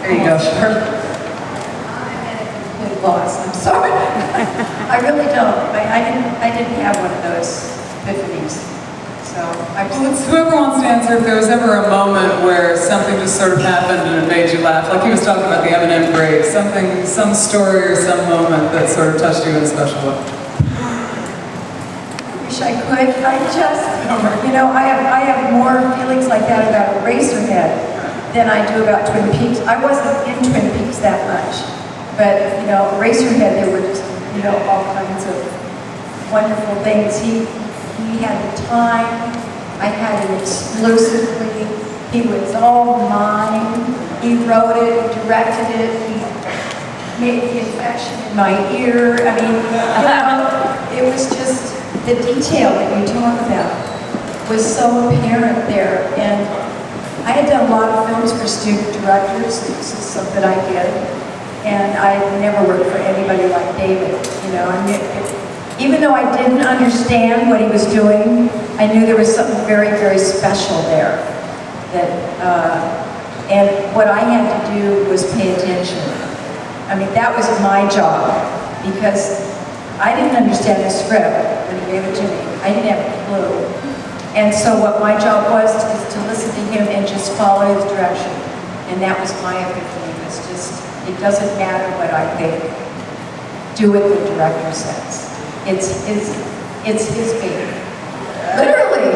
There you go, Sherilyn. I'm at a complete loss. I'm sorry. I really don't. I didn't have one of those epiphanies. So Well, it's whoever wants to answer, if there was ever a moment where something just sort of happened and it made you laugh, like he was talking about the M&M grave, something, some story or some moment that sort of touched you in a special way. wish I could. I just, you know, I have more feelings like that about Eraserhead than I do about Twin Peaks. I wasn't in Twin Peaks that much, but, you know, Eraserhead, there were just, you know, all kinds of wonderful things. He had the time. I had it exclusively. He was all mine. He wrote it, directed it. He made the infection in my ear. I mean, you know, it was just the detail that you talk about was so apparent there. And I had done a lot of films for student directors. This is something I did. And I never worked for anybody like David. You know, I mean, even though I didn't understand what he was doing, I knew there was something very, very special there. And what I had to do was pay attention. I mean, that was my job, because I didn't understand the script when he gave it to me. I didn't have a clue. And so what my job was is to listen to him and just follow his direction. And that was my epiphany. It's just, it doesn't matter what I think. Do what the director says. It's his baby. Literally.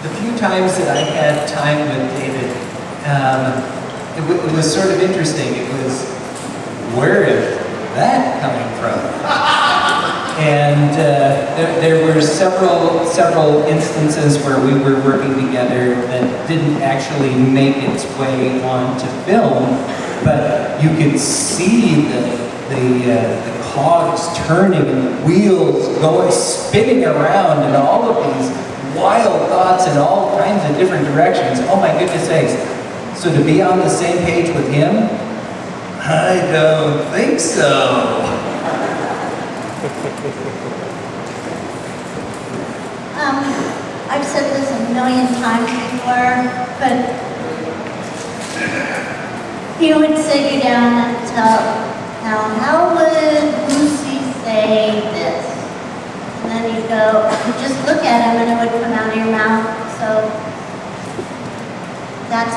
The few times that I had time with David, it was sort of interesting. It was, where is that coming from? And there were several instances where we were working together that didn't actually make its way onto film, but you could see the cogs turning and the wheels going, spinning around, and all of these wild thoughts in all kinds of different directions. Oh my goodness sakes. So to be on the same page with him, I don't think so. I've said this a million times before, but he would sit you down and tell, now how would Lucy say this? And then you'd go, just look at him and it would come out of your mouth. So that's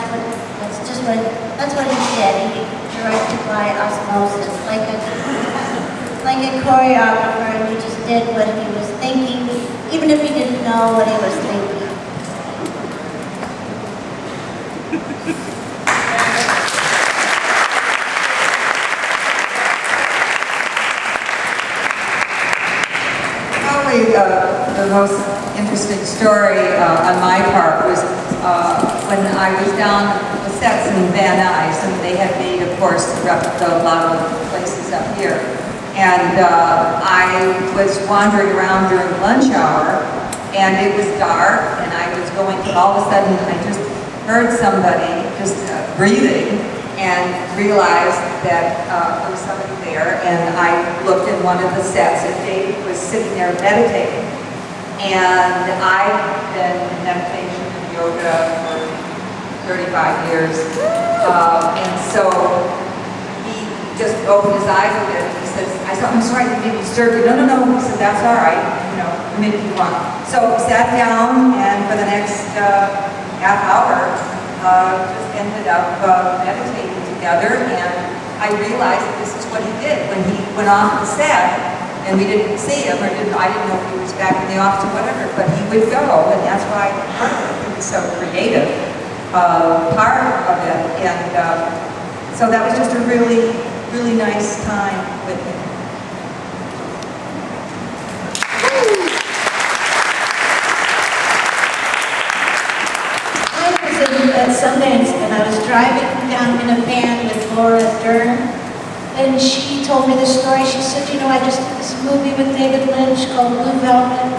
what he did. He directed by osmosis, like a choreographer, and he just did what he was thinking, even if he didn't know what he was thinking. Probably the most interesting story on my part was when I was down the sets in Van Nuys, and they had made, of course, a lot of places up here. And I was wandering around during lunch hour, and it was dark, and I was going, but all of a sudden I just heard somebody just breathing, and realized that there was somebody there, and I looked in one of the sets, and David was sitting there meditating. And I've been in meditation and yoga for 35 years, and so he just opened his eyes a bit. He says, I'm sorry, you made me disturb you. No. He said, that's all right, you know, maybe you want. So we sat down, and for the next half hour, just ended up meditating together, and I realized that this is what he did when he went off the set, and we didn't see him, or I didn't know if he was back in the office or whatever, but he would go, and that's why he was so creative part of it, and so that was just a really, really nice time with him. At Sundance, and I was driving down in a van with Laura Dern, and she told me this story. She said, you know, I just did this movie with David Lynch called Blue Velvet,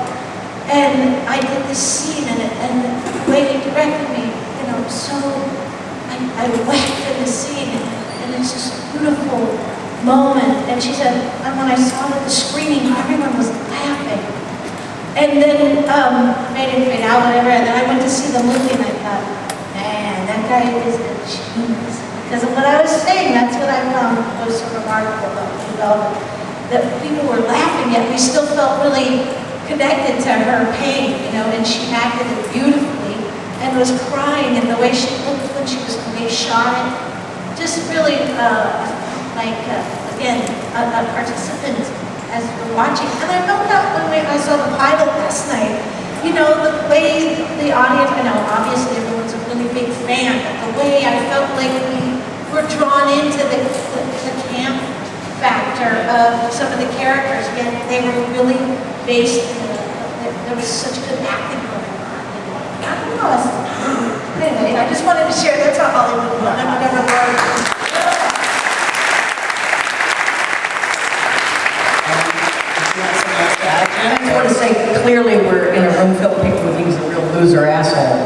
and I did this scene, and the way he directed me, you know, so I wept in the scene, and it's just a beautiful moment. And she said, and when I saw it at the screening, everyone was laughing. And then made it fade out, whatever, and then I went to see the movie and I thought, man, that guy is a genius. Because of what I was saying, that's what I found was so remarkable about the development. That people were laughing, yet we still felt really connected to her pain, you know, and she acted it beautifully and was crying, and the way she looked when she was being shot at, just really again, a participant as we're watching. And I felt that when I saw the pilot last night, you know, the way the audience, I know obviously everyone's a really big fan, but the way I felt like we were drawn into the camp factor of some of the characters, yet they were really based in there was such good acting going on. I don't know. Anyway, I just wanted to share, that's how Hollywood was. I never learned. I just want to say, clearly we're in a room filled of people who think he's a real loser asshole.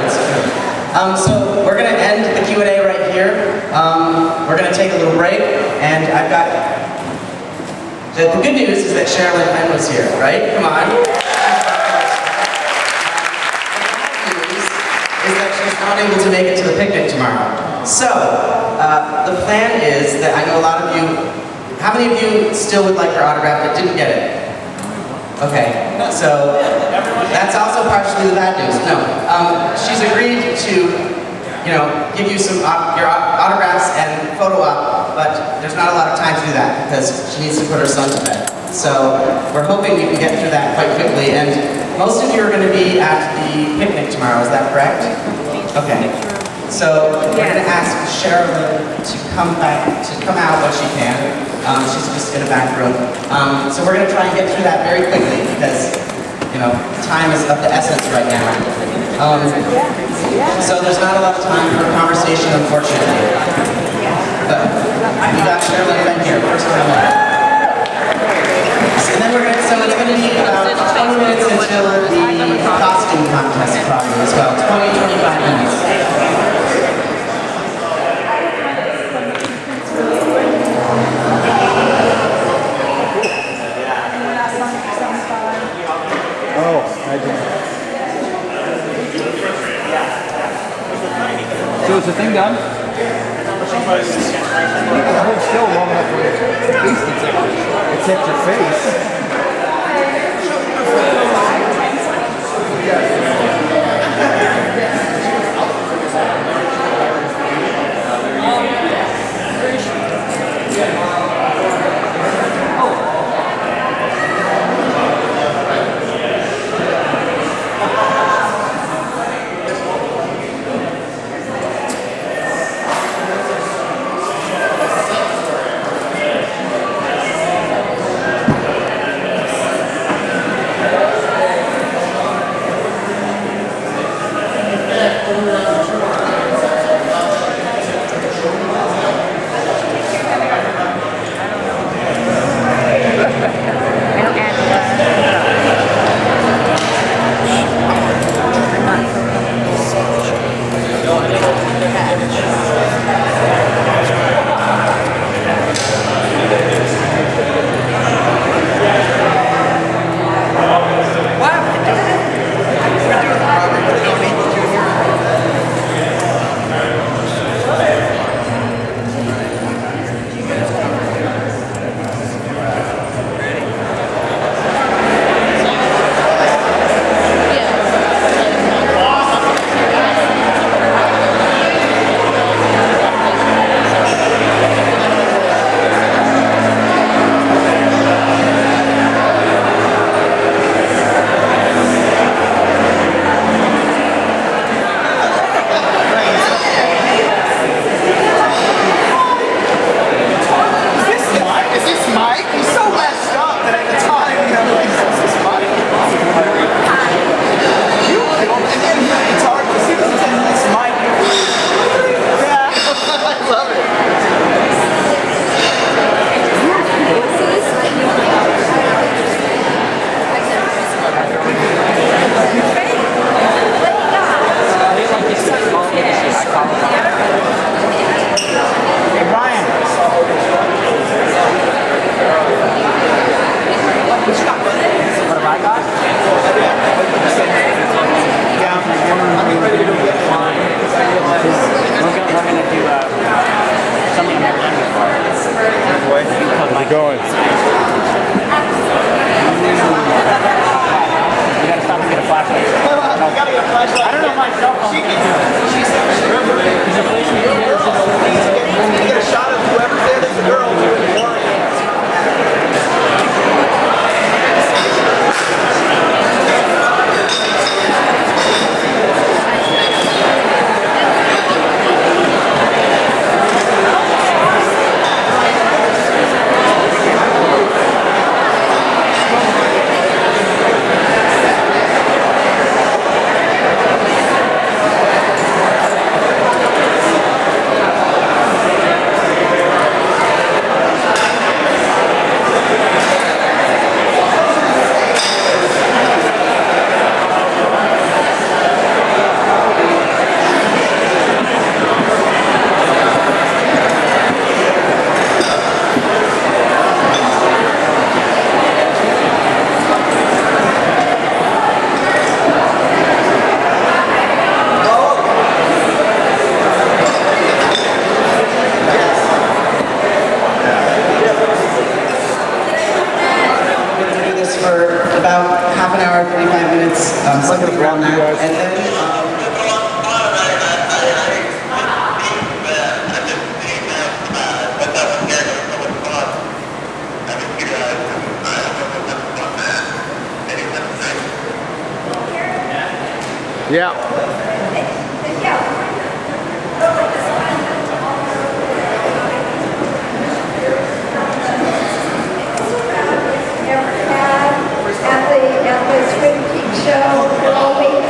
It's true. So we're going to end the Q&A right here. We're going to take a little break, and I've got... The good news is that Sherilyn Fenn was here, right? Come on. The bad news is that she's not able to make it to the picnic tomorrow. So, the plan is that I know a lot of you... How many of you still would like her autograph but didn't get it? Okay, so that's also partially the bad news. No, she's agreed to, you know, give you some your autographs and photo op, but there's not a lot of time to do that because she needs to put her son to bed. So we're hoping we can get through that quite quickly. And most of you are going to be at the picnic tomorrow. Is that correct? Okay. So we're going to ask Sherilyn to come out when she can. She's just in a back room. So we're going to try and get through that very quickly because, you know, time is of the essence right now. So there's not a lot of time for conversation, unfortunately. But we got Sherilyn Fenn here, first time ever. And then so it's going to be about 20 minutes until the costume contest probably as well. 20-25 minutes. So is the thing done? Hold still long enough for your face to hit your face. guys. And then, Yeah. At the Twin Peaks show, we're all waiting